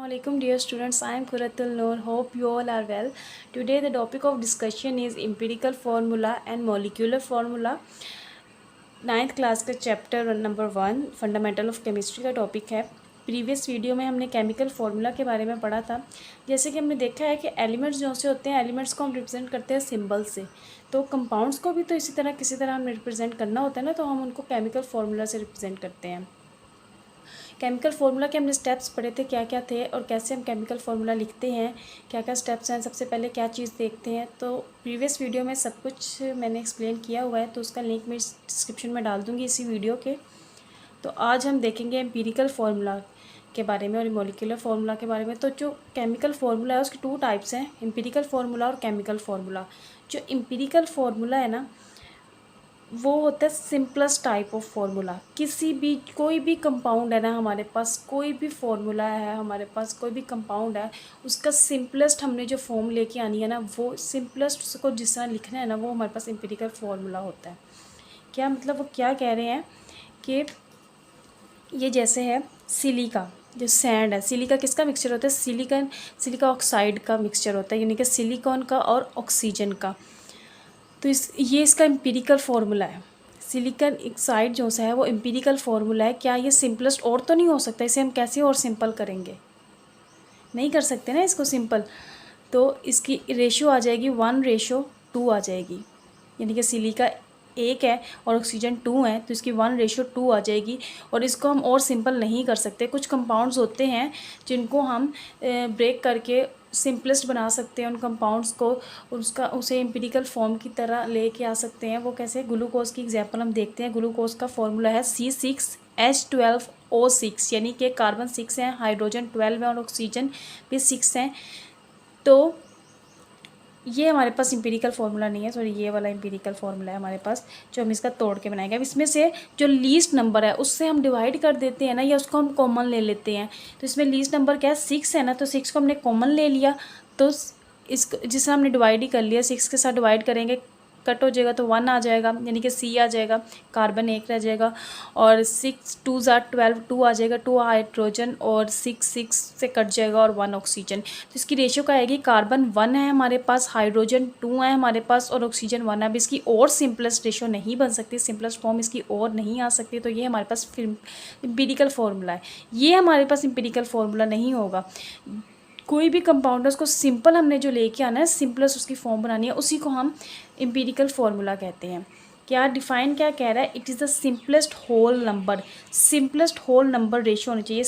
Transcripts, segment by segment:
Assalamualaikum dear students, I am Khuratul Noor. Hope you all are well. Today the topic of discussion is empirical formula and molecular formula. 9th class का chapter number 1 fundamental of chemistry का topic है। Previous video में हमने chemical formula के बारे में पढ़ा था। जैसे कि हमने देखा है कि एलिमेंट्स जो से होते हैं, एलिमेंट्स को हम रिप्रेजेंट करते हैं सिंबल से, तो कंपाउंड्स को भी तो इसी तरह किसी तरह हमें रिप्रेजेंट करना होता है ना, तो हम उनको केमिकल फार्मूला से रिप्रेजेंट करते हैं। केमिकल फार्मूला के हमने स्टेप्स पढ़े थे, क्या क्या थे और कैसे हम केमिकल फार्मूला लिखते हैं, क्या क्या स्टेप्स हैं, सबसे पहले क्या चीज़ देखते हैं। तो प्रीवियस वीडियो में सब कुछ मैंने एक्सप्लेन किया हुआ है, तो उसका लिंक मैं डिस्क्रिप्शन में डाल दूँगी इसी वीडियो के। तो आज हम देखेंगे एम्पिरिकल फार्मूला के बारे में और मॉलिक्यूलर फार्मूला के बारे में। तो जो केमिकल फार्मूला है उसके 2 टाइप्स हैं, एम्पिरिकल फार्मूला और केमिकल फार्मूला। जो एम्पिरिकल फार्मूला है ना, वो होता है सिंपलेस्ट टाइप ऑफ फार्मूला। कोई भी कंपाउंड है ना, हमारे पास कोई भी फार्मूला है, हमारे पास कोई भी कंपाउंड है, उसका सिंपलेस्ट हमने जो फॉर्म लेके आनी है ना, वो सिंपलेस्ट उसको जिस तरह लिखना है ना, वो हमारे पास एम्पिरिकल फार्मूला होता है। क्या मतलब, वो क्या कह रहे हैं कि ये जैसे है सिलिका, जो सैंड है, सिलिका किसका मिक्सचर होता है? सिलिका ऑक्साइड का मिक्सचर होता है, यानी कि सिलिकॉन का और ऑक्सीजन का। तो ये इसका एम्पिरिकल फार्मूला है। सिलिकॉन ऑक्साइड जो सा है वो एम्पिरिकल फार्मूला है। क्या ये सिंपलेस्ट और तो नहीं हो सकता? इसे हम कैसे और सिंपल करेंगे? नहीं कर सकते ना इसको सिंपल। तो इसकी रेशियो आ जाएगी 1:2 आ जाएगी, यानी कि सिलिका 1 है और ऑक्सीजन 2 है, तो इसकी 1:2 आ जाएगी। और इसको हम और सिंपल नहीं कर सकते। कुछ कंपाउंड्स होते हैं जिनको हम ब्रेक करके सिंपलेस्ट बना सकते हैं उन कंपाउंड्स को, उसे एम्पिरिकल फॉर्म की तरह लेके आ सकते हैं। वो कैसे? ग्लूकोज की एग्जांपल हम देखते हैं। ग्लूकोज का फॉर्मूला है C6H12O6, यानी कि कार्बन 6 है, हाइड्रोजन 12 है और ऑक्सीजन भी 6 है। तो ये हमारे पास एम्पिरिकल फार्मूला नहीं है, सॉरी, ये वाला एम्पिरिकल फार्मूला है हमारे पास, जो हम इसका तोड़ के बनाएंगे। अब इसमें से जो लीस्ट नंबर है उससे हम डिवाइड कर देते हैं ना, या उसको हम कॉमन ले लेते हैं। तो इसमें लीस्ट नंबर क्या है? 6 है ना, तो 6 को हमने कॉमन ले लिया, तो इसको जिससे हमने डिवाइड ही कर लिया, 6 के साथ डिवाइड करेंगे, कट हो जाएगा तो 1 आ जाएगा, यानी कि C आ जाएगा, कार्बन 1 रह जाएगा, और 6 2 12 2 आ जाएगा, 2 हाइड्रोजन और 6 से कट जाएगा और 1 ऑक्सीजन। तो इसकी रेशियो क्या आएगी? कार्बन 1 है हमारे पास, हाइड्रोजन 2 है हमारे पास और ऑक्सीजन 1 है। अब इसकी और सिंपलेस्ट रेशियो नहीं बन सकती, सिंपलेस्ट फॉर्म इसकी और नहीं आ सकती। तो ये हमारे पास एम्पिरिकल फार्मूला है। ये हमारे पास एम्पिरिकल फार्मूला नहीं होगा। कोई भी कंपाउंड उसको सिंपल हमने जो लेके आना है, सिंपलेस्ट उसकी फॉर्म बनानी है, उसी को हम एम्पिरिकल फार्मूला कहते हैं। क्या डिफाइन क्या कह रहा है? It is the simplest whole number. Simplest whole number ratio होनी चाहिए।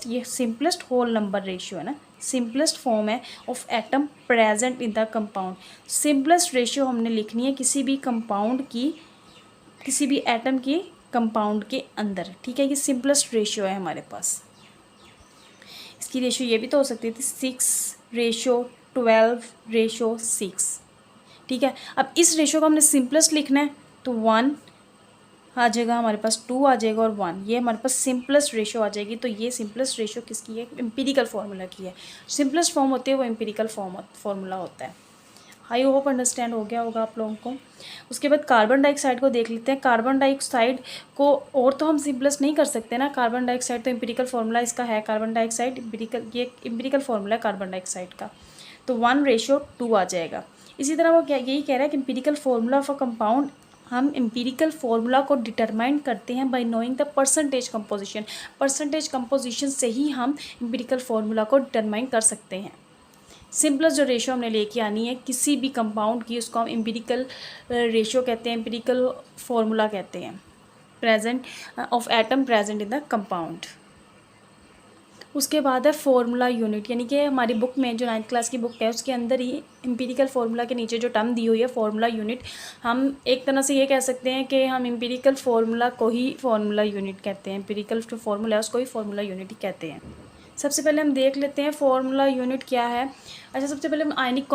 ये सिंपलेस्ट होल नंबर रेशियो है ना, सिंपलेस्ट फॉर्म है of atom present in the compound. Simplest ratio हमने लिखनी है किसी भी कंपाउंड की, किसी भी एटम की कंपाउंड के अंदर, ठीक है। ये सिंपलेस्ट रेशियो है हमारे पास। इसकी रेशियो ये भी तो हो सकती थी 6:12:6, ठीक है। अब इस रेशियो को हमने सिंपलेस्ट लिखना है, तो 1 आ जाएगा हमारे पास, 2 आ जाएगा और 1, ये हमारे पास सिंपलेस्ट रेशियो आ जाएगी। तो ये सिंपलेस्ट रेशियो किसकी है? एम्पिरिकल फार्मूला की है। सिंपलेस्ट फॉर्म होती है वो एम्पिरिकल फार्मूला होता है। आई होप अंडरस्टैंड हो गया होगा आप लोगों को। उसके बाद कार्बन डाइऑक्साइड को देख लेते हैं। कार्बन डाइऑक्साइड को और तो हम सिंपलेस्ट नहीं कर सकते ना। कार्बन डाइऑक्साइड तो एम्पिरिकल फार्मूला इसका है, कार्बन डाइऑक्साइड ये एम्पिरिकल फार्मूला है कार्बन डाइऑक्साइड का, तो 1:2 आ जाएगा। इसी तरह वो क्या यही कह रहा है कि empirical formula of a compound, हम एम्पिरिकल फार्मूला को डिटरमाइन करते हैं bye knowing the percentage composition. Percentage composition से ही हम एम्पिरिकल फार्मूला को डिटरमाइन कर सकते हैं। सिंपलेस्ट जो रेशियो हमने लेके आनी है किसी भी कंपाउंड की, उसको हम एम्पिरिकल रेशियो कहते हैं, एम्पिरिकल फार्मूला कहते हैं, present of atom present in the compound. उसके बाद है फार्मूला यूनिट, यानी कि हमारी बुक में जो 9th क्लास की बुक है उसके अंदर ही एम्पिरिकल फार्मूला के नीचे जो टर्म दी हुई है फार्मूला यूनिट, हम एक तरह से ये कह सकते हैं कि हम एम्पिरिकल फार्मूला को ही फार्मूला यूनिट कहते हैं। एम्पिरिकल जो फार्मूला है उसको ही फार्मूला यूनिट ही कहते हैं। सबसे पहले हम देख लेते हैं फार्मूला यूनिट क्या है। अच्छा, सबसे पहले हम आयनिक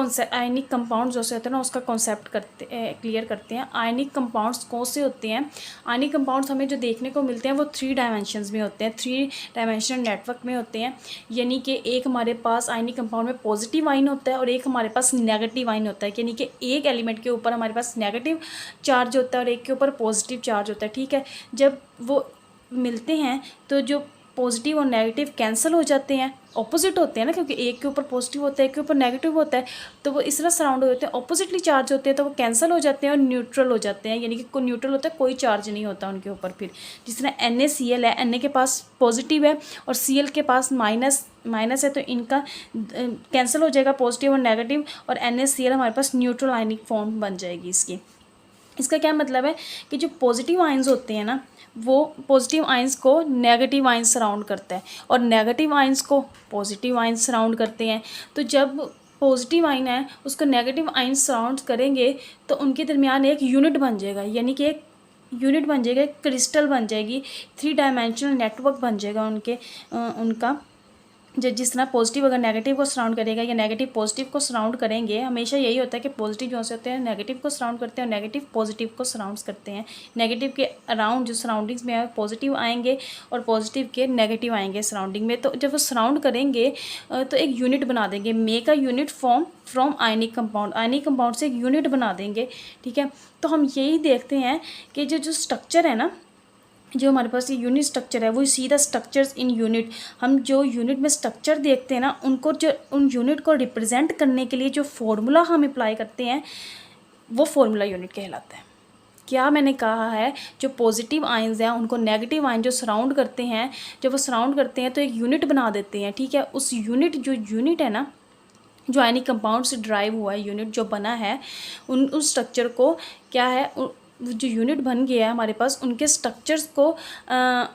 कंपाउंड जो से होते हैं ना उसका कॉन्सेप्ट क्लियर करते हैं। आयनिक कंपाउंड्स कौन से होते हैं? आयनिक कंपाउंड्स हमें जो देखने को मिलते हैं वो 3 डायमेंशंस में होते हैं, 3 डायमेंशनल नेटवर्क में होते हैं। यानी कि एक हमारे पास आयनिक कंपाउंड में पॉजिटिव आयन होता है और एक हमारे पास नेगेटिव आयन होता है, यानी कि एक एलिमेंट के ऊपर हमारे पास नेगेटिव चार्ज होता है और एक के ऊपर पॉजिटिव चार्ज होता है, ठीक है। जब वो मिलते हैं तो जो पॉजिटिव और नेगेटिव कैंसिल हो जाते हैं, ऑपोजिट होते हैं ना, क्योंकि एक के ऊपर पॉजिटिव होता है, एक के ऊपर नेगेटिव होता है, तो वो इस तरह सराउंड हो जाते हैं, ऑपोजिटली चार्ज होते हैं, तो वो कैंसिल हो जाते हैं और न्यूट्रल हो जाते हैं, यानी कि कोई न्यूट्रल होता है, कोई चार्ज नहीं होता उनके ऊपर। फिर जिस तरह NaCl है, Na के पास पॉजिटिव है और Cl के पास माइनस है, तो इनका कैंसिल हो जाएगा पॉजिटिव और नेगेटिव, और NaCl हमारे पास न्यूट्रल आयनिक फॉर्म बन जाएगी इसकी। इसका क्या मतलब है कि जो पॉजिटिव आयंस होते हैं ना, वो पॉजिटिव आयंस को नेगेटिव आयंस सराउंड करता है और नेगेटिव आयंस को पॉजिटिव आयंस सराउंड करते हैं। तो जब पॉजिटिव आयन है उसको नेगेटिव आयंस सराउंड करेंगे तो उनके दरमियान एक यूनिट बन जाएगा, यानी कि एक यूनिट बन जाएगा, एक क्रिस्टल बन जाएगी, 3 डायमेंशनल नेटवर्क बन जाएगा उनका। जिस तरह पॉजिटिव अगर नेगेटिव को सराउंड करेगा या नेगेटिव पॉजिटिव को सराउंड करेंगे, हमेशा यही होता है कि पॉजिटिव जो से होते हैं नेगेटिव को सराउंड करते हैं और नेगेटिव पॉजिटिव को सराउंड करते हैं। नेगेटिव के अराउंड जो सराउंडिंग्स में है पॉजिटिव आएंगे और पॉजिटिव के नेगेटिव आएंगे सराउंडिंग में। तो जब वो सराउंड करेंगे तो एक यूनिट बना देंगे, make a unit form from ionic compound, ionic compound से एक यूनिट बना देंगे। ठीक है, तो हम यही देखते हैं कि जो स्ट्रक्चर है ना, जो हमारे पास ये यूनिट स्ट्रक्चर है, वो see the structures in unit. हम जो यूनिट में स्ट्रक्चर देखते हैं ना, उनको जो उन यूनिट को रिप्रेजेंट करने के लिए जो फॉर्मूला हम अप्लाई करते हैं वो फॉर्मूला यूनिट कहलाता है। क्या मैंने कहा है, जो पॉजिटिव आयंस हैं उनको नेगेटिव आयन जो सराउंड करते हैं, जब वो सराउंड करते हैं तो एक यूनिट बना देते हैं। ठीक है, उस यूनिट है ना, जो आयनिक कंपाउंड से ड्राइव हुआ है यूनिट जो बना है, उस स्ट्रक्चर को क्या है, जो यूनिट बन गया है हमारे पास, उनके स्ट्रक्चर्स को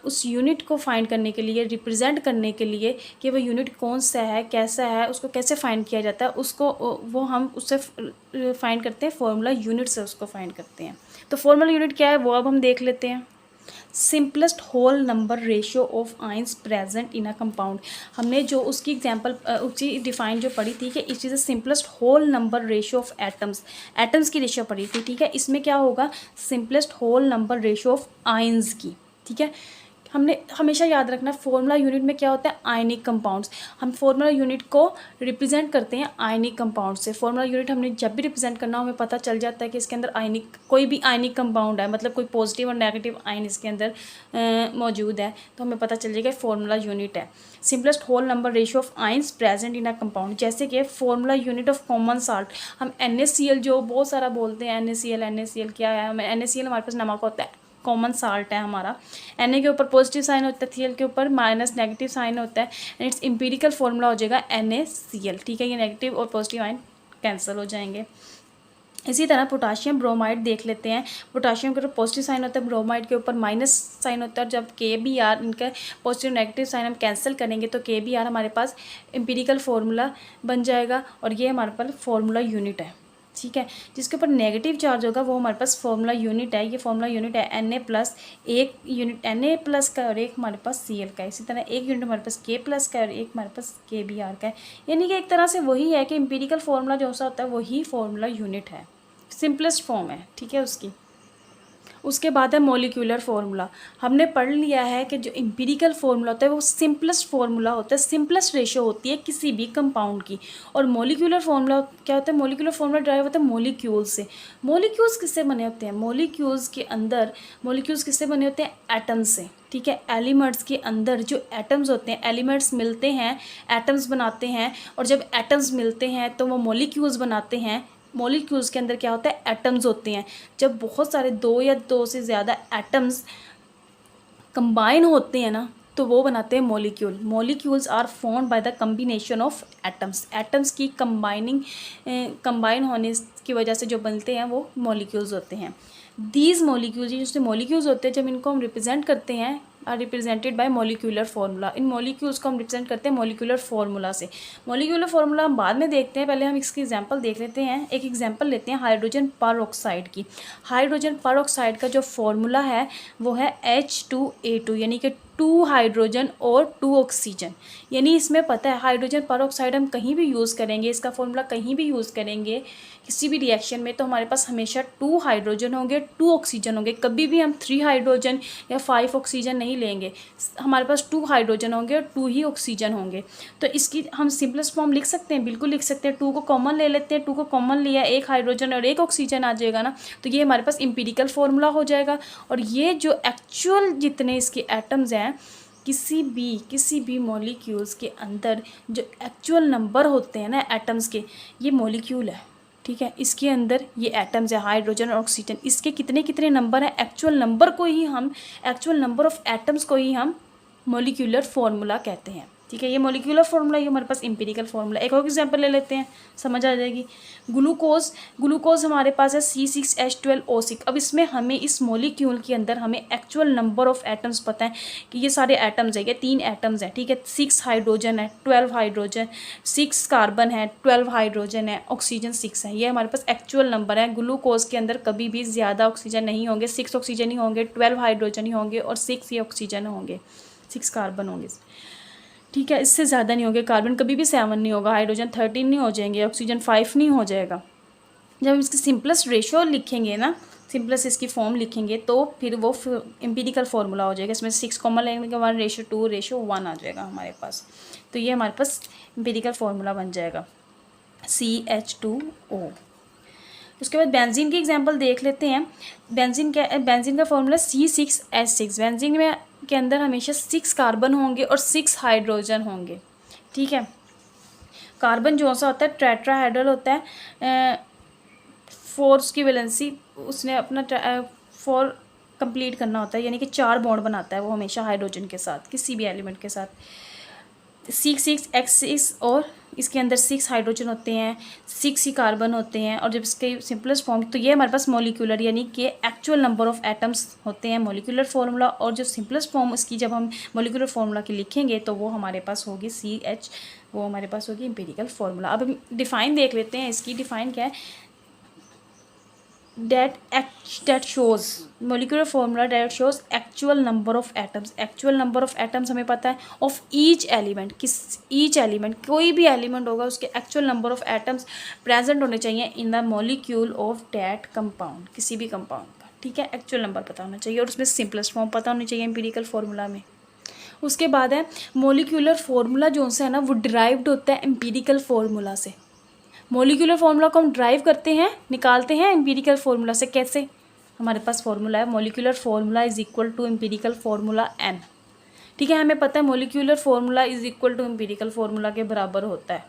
उस यूनिट को फाइंड करने के लिए, रिप्रेजेंट करने के लिए कि वो यूनिट कौन सा है, कैसा है, उसको कैसे फाइंड किया जाता है, उसको वो हम उससे फाइंड करते हैं, फॉर्मूला यूनिट से उसको फाइंड करते हैं। तो फॉर्मूला यूनिट क्या है वो अब हम देख लेते हैं। Simplest whole number ratio of ions present in a compound. हमने जो उसकी एग्जांपल उसकी डिफाइन जो पढ़ी थी कि it is the simplest whole number ratio of atoms की रेशियो पढ़ी थी। ठीक है, इसमें क्या होगा, simplest whole number ratio of ions की। ठीक है, हमने हमेशा याद रखना फॉर्मूला यूनिट में क्या होता है, आयनिक कंपाउंड्स। हम फॉर्मूला यूनिट को रिप्रेजेंट करते हैं आयनिक कंपाउंड से। फॉर्मूला यूनिट हमने जब भी रिप्रेजेंट करना हो हमें पता चल जाता है कि इसके अंदर कोई भी आयनिक कंपाउंड है, मतलब कोई पॉजिटिव और नेगेटिव आयन इसके अंदर मौजूद है, तो हमें पता चल जाएगा फॉर्मूला यूनिट है। Simplest whole number ratio of ions present in a compound, जैसे कि formula unit of common salt. हम NaCl जो बहुत सारा बोलते हैं, NaCl क्या है, NaCl हमारे पास नमक होता है, कॉमन साल्ट है हमारा। Na के ऊपर पॉजिटिव साइन होता है, Cl के ऊपर माइनस नेगेटिव साइन होता है, एंड इट्स एम्पिरिकल फॉर्मूला हो जाएगा NaCl। ठीक है, ये नेगेटिव और पॉजिटिव आयन कैंसिल हो जाएंगे। इसी तरह पोटाशियम ब्रोमाइड देख लेते हैं। पोटाशियम के ऊपर पॉजिटिव साइन होता है, ब्रोमाइड के ऊपर माइनस साइन होता है। जब KBr इनका पॉजिटिव नेगेटिव साइन हम कैंसिल करेंगे तो KBr हमारे पास एम्पिरिकल फार्मूला बन जाएगा और ये हमारे पास फार्मूला यूनिट है। ठीक है, जिसके ऊपर नेगेटिव चार्ज होगा वो हमारे पास फार्मूला यूनिट है। ये फार्मूला यूनिट है Na प्लस, एक यूनिट Na प्लस का और एक हमारे पास Cl का है। इसी तरह एक यूनिट हमारे पास K प्लस का और एक हमारे पास KBr का है। यानी कि एक तरह से वही है कि एम्पिरिकल फार्मूला जो सा होता है वही फार्मूला यूनिट है, सिंपलेस्ट फॉर्म है। ठीक है, उसके बाद है मॉलिक्यूलर फार्मूला। हमने पढ़ लिया है कि जो एम्पिरिकल फार्मूला होता है वो सिंपलेस्ट फार्मूला होता है, सिंपलेस्ट रेशियो होती है किसी भी कंपाउंड की। और मॉलिक्यूलर फार्मूला क्या होता है, मॉलिक्यूलर फार्मूला ड्राइव होता है मॉलिक्यूल से। मॉलिक्यूल्स किससे बने होते हैं, मॉलिक्यूल्स किससे बने होते हैं, एटम से। ठीक है, एलिमेंट्स के अंदर जो एटम्स होते हैं, एलिमेंट्स मिलते हैं, एटम्स बनाते हैं, और जब एटम्स मिलते हैं तो वो मॉलिक्यूल्स बनाते हैं। मॉलिक्यूल्स के अंदर क्या होता है, एटम्स होते हैं। जब बहुत सारे दो या दो से ज़्यादा एटम्स कंबाइन होते हैं ना तो वो बनाते हैं molecule. Molecules are formed by the combination of atoms. Atoms की कंबाइन होने की वजह से जो बनते हैं वो मॉलिक्यूल्स होते हैं। दीज मॉलिक्यूल्स, जो मॉलिक्यूल्स होते हैं जब इनको हम रिप्रेजेंट करते हैं, are represented by molecular formula. इन मॉलिक्यूल्स को हम रिप्रेजेंट करते हैं मॉलिक्यूलर फार्मूला से। मॉलिक्यूलर फार्मूला हम बाद में देखते हैं, पहले हम इसकी एग्जांपल देख लेते हैं। एक एग्जांपल लेते हैं हाइड्रोजन पर ऑक्साइड की। हाइड्रोजन पर ऑक्साइड का जो फार्मूला है वो है H2A2, यानी कि 2 हाइड्रोजन और 2 ऑक्सीजन। यानी इसमें पता है हाइड्रोजन पर ऑक्साइड हम कहीं भी यूज़ करेंगे, इसका फार्मूला कहीं भी यूज़ करेंगे किसी भी रिएक्शन में, तो हमारे पास हमेशा 2 हाइड्रोजन होंगे, 2 ऑक्सीजन होंगे। कभी भी हम 3 हाइड्रोजन या 5 ऑक्सीजन नहीं लेंगे, हमारे पास 2 हाइड्रोजन होंगे और 2 ही ऑक्सीजन होंगे। तो इसकी हम सिंपलेस्ट फॉर्म लिख सकते हैं, बिल्कुल लिख सकते हैं। 2 को कॉमन ले लेते हैं, 2 को कॉमन लिया, एक हाइड्रोजन और एक ऑक्सीजन आ जाएगा ना, तो ये हमारे पास एम्पिरिकल फार्मूला हो जाएगा। और ये जो एक्चुअल जितने इसके एटम्स हैं किसी भी मॉलिक्यूल्स के अंदर जो एक्चुअल नंबर होते हैं ना एटम्स के, ये मॉलिक्यूल है, ठीक है। इसके अंदर ये एटम्स है, हाइड्रोजन और ऑक्सीजन, इसके कितने कितने नंबर हैं, एक्चुअल नंबर ऑफ एटम्स को ही हम मॉलिक्यूलर फार्मूला कहते हैं, ठीक है। ये मॉलिक्यूलर फार्मूला, ये हमारे पास एम्पिरिकल फार्मूला। एक और एग्जांपल ले लेते हैं, समझ आ जाएगी। ग्लूकोज हमारे पास है C6H12O6। अब इसमें हमें इस मॉलिक्यूल के अंदर हमें एक्चुअल नंबर ऑफ एटम्स पता है कि ये सारे एटम्स है, ये 3 एटम्स हैं, ठीक है। 6 हाइड्रोजन है, 12 हाइड्रोजन, 6 कार्बन है, 12 हाइड्रोजन है, ऑक्सीजन 6 है। ये हमारे पास एक्चुअल नंबर है। ग्लूकोज के अंदर कभी भी ज़्यादा ऑक्सीजन नहीं होंगे, 6 ऑक्सीजन ही होंगे, 12 हाइड्रोजन ही होंगे और 6 ही ऑक्सीजन होंगे, 6 कार्बन होंगे, ठीक है। इससे ज़्यादा नहीं होंगे। कार्बन कभी भी 7 नहीं होगा, हाइड्रोजन 13 नहीं हो जाएंगे, ऑक्सीजन 5 नहीं हो जाएगा। जब हम इसकी सिंपलेस्ट रेशो लिखेंगे ना, सिंपलेस्ट इसकी फॉर्म लिखेंगे तो फिर वो एम्पिरिकल फार्मूला हो जाएगा। इसमें 6 कॉमन लेने के बाद रेशो 1 आ जाएगा हमारे पास। तो ये हमारे पास एम्पिरिकल फार्मूला बन जाएगा CH2O। उसके बाद बेंजीन की एग्जांपल देख लेते हैं। बेंजीन का फॉर्मूला C6H6। बेंजीन में के अंदर हमेशा 6 कार्बन होंगे और 6 हाइड्रोजन होंगे, ठीक है। कार्बन जो सा होता है टेट्राहेड्रल होता है, 4 की वैलेंसी उसने अपना 4 कंप्लीट करना होता है, यानी कि 4 बॉन्ड बनाता है वो हमेशा हाइड्रोजन के साथ, किसी भी एलिमेंट के साथ। 6 और इसके अंदर 6 हाइड्रोजन होते हैं, 6 ही कार्बन होते हैं। और जब इसके सिंपलेस्ट फॉर्म, तो ये हमारे पास मॉलिक्यूलर यानी कि एक्चुअल नंबर ऑफ एटम्स होते हैं, मॉलिक्यूलर फार्मूला। और जो सिंपलेस्ट फॉर्म इसकी जब हम मॉलिक्यूलर फार्मूला की लिखेंगे तो वो हमारे पास होगी CH, वो हमारे पास होगी एम्पिरिकल फार्मूला। अब हम डिफ़ाइन देख लेते हैं। इसकी डिफ़ाइन क्या है, that shows molecular formula that shows actual number of atoms हमें पता है of each element कोई भी एलिमेंट होगा उसके actual number of atoms present होने चाहिए in the molecule of that compound, किसी भी कंपाउंड का, ठीक है। एक्चुअल नंबर पता होना चाहिए और उसमें सिंपलेस्ट फॉर्म पता होनी चाहिए एम्पिरिकल फार्मूला में। उसके बाद है मोलिकुलर फार्मूला, जो है ना वो डिराइव्ड होता है एम्पिरिकल फार्मूला से। मॉलिक्यूलर फार्मूला को हम ड्राइव करते हैं, निकालते हैं एम्पिरिकल फार्मूला से। कैसे, हमारे पास फार्मूला है molecular formula is equal to empirical formula n, ठीक है। हमें पता है molecular formula is equal to empirical formula के बराबर होता है,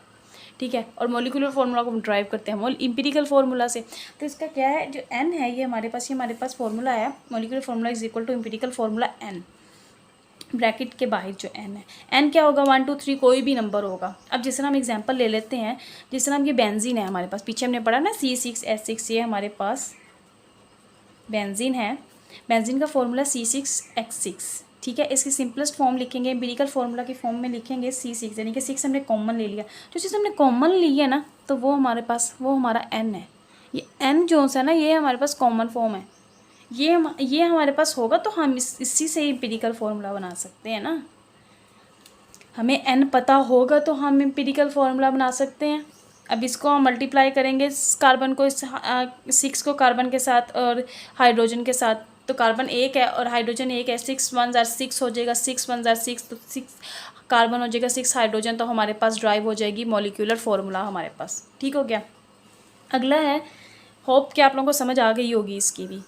ठीक है। और मॉलिक्यूलर फार्मूला को हम ड्राइव करते हैं एम्पिरिकल फार्मूला से। तो इसका क्या है, जो n है ये हमारे पास फार्मूला है molecular formula is equal to empirical formula n, bracket के बाहर जो n है। n क्या होगा, 1 2 3 कोई भी नंबर होगा। अब जिस तरह हम एग्जांपल ले लेते हैं, जिस तरह हम ये बेंजीन है हमारे पास, पीछे हमने पढ़ा ना C6H6, ये हमारे पास बेंजीन है। बेंजीन का फॉर्मूला C6H6, ठीक है। इसकी सिंपलेस्ट फॉर्म लिखेंगे, एम्पिरिकल फार्मूला की फॉर्म में लिखेंगे C6, यानी कि 6 हमने कॉमन ले लिया। जो चीज़ हमने कॉमन ली है ना, तो वो हमारे पास वो हमारा n है। ये n जो है ना, ये हमारे पास कॉमन फॉर्म है। ये हमारे पास होगा तो हम इसी से एम्पिरिकल फार्मूला बना सकते हैं ना। हमें n पता होगा तो हम एम्पिरिकल फार्मूला बना सकते हैं। अब इसको हम मल्टीप्लाई करेंगे कार्बन को 6 को कार्बन के साथ और हाइड्रोजन के साथ, तो कार्बन 1 है और हाइड्रोजन 1 है, 6 1 6 हो जाएगा, 6 1 6, तो 6 कार्बन हो जाएगा, 6 हाइड्रोजन, तो हमारे पास ड्राइव हो जाएगी मॉलिक्यूलर फार्मूला हमारे पास, ठीक हो गया। अगला है, होप कि आप लोगों को समझ आ गई होगी इसकी भी,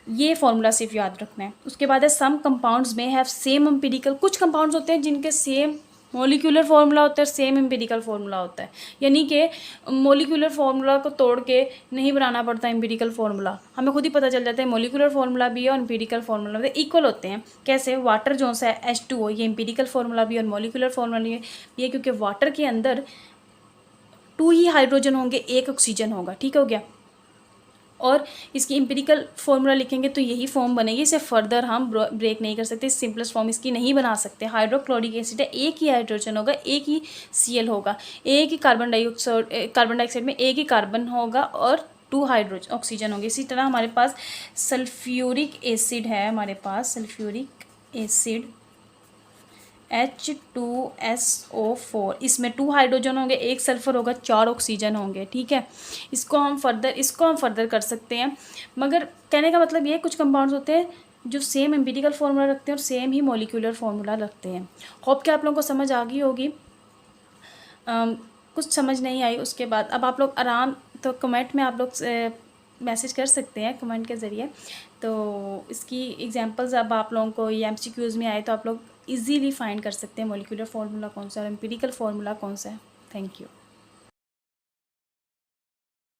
ये फॉर्मूला सिर्फ याद रखना है। उसके बाद है सम कंपाउंड्स में हैव सेम एम्पिरिकल, कुछ कंपाउंड्स होते हैं जिनके सेम मॉलिक्यूलर फार्मूला होता है, सेम एम्पिरिकल फार्मूला होता है, यानी कि मॉलिक्यूलर फार्मूला को तोड़ के नहीं बनाना पड़ता एम्पिरिकल फार्मूला, हमें खुद ही पता चल जाता है मॉलिक्यूलर फार्मूला भी है और एम्पिरिकल फार्मूला भी इक्वल होते हैं। कैसे, वाटर जो सा है H2O, ये एम्पिरिकल फार्मूला भी और मॉलिक्यूलर फार्मूला भी है, क्योंकि वाटर के अंदर 2 ही हाइड्रोजन होंगे, 1 ऑक्सीजन होगा, ठीक हो गया। और इसकी एम्पिरिकल फार्मूला लिखेंगे तो यही फॉर्म बनेगी, इसे फर्दर हम ब्रेक नहीं कर सकते, सिंपलेस्ट फॉर्म इसकी नहीं बना सकते। हाइड्रोक्लोरिक एसिड है, 1 ही हाइड्रोजन होगा, 1 ही Cl होगा, 1 ही कार्बन डाइऑक्साइड में 1 ही कार्बन होगा और 2 हाइड्रोजन ऑक्सीजन होंगे। इसी तरह हमारे पास सल्फ्यूरिक एसिड है, हमारे पास सल्फ्यूरिक एसिड H2SO4, इसमें 2 हाइड्रोजन होंगे, 1 सल्फर होगा, 4 ऑक्सीजन होंगे, ठीक है। इसको हम फर्दर कर सकते हैं, मगर कहने का मतलब ये कुछ कंपाउंड्स होते हैं जो सेम एम्पिरिकल फार्मूला रखते हैं और सेम ही मॉलिक्यूलर फार्मूला रखते हैं। होप कि आप लोगों को समझ आ गई होगी। कुछ समझ नहीं आई उसके बाद अब आप लोग आराम, तो कमेंट में आप लोग मैसेज कर सकते हैं कमेंट के ज़रिए। तो इसकी एग्जांपल्स अब आप लोगों को ये MCQs में आए तो आप लोग इजीली फाइंड कर सकते हैं मॉलिक्यूलर फार्मूला कौन सा है और एम्पिरिकल फार्मूला कौन सा है। Thank you.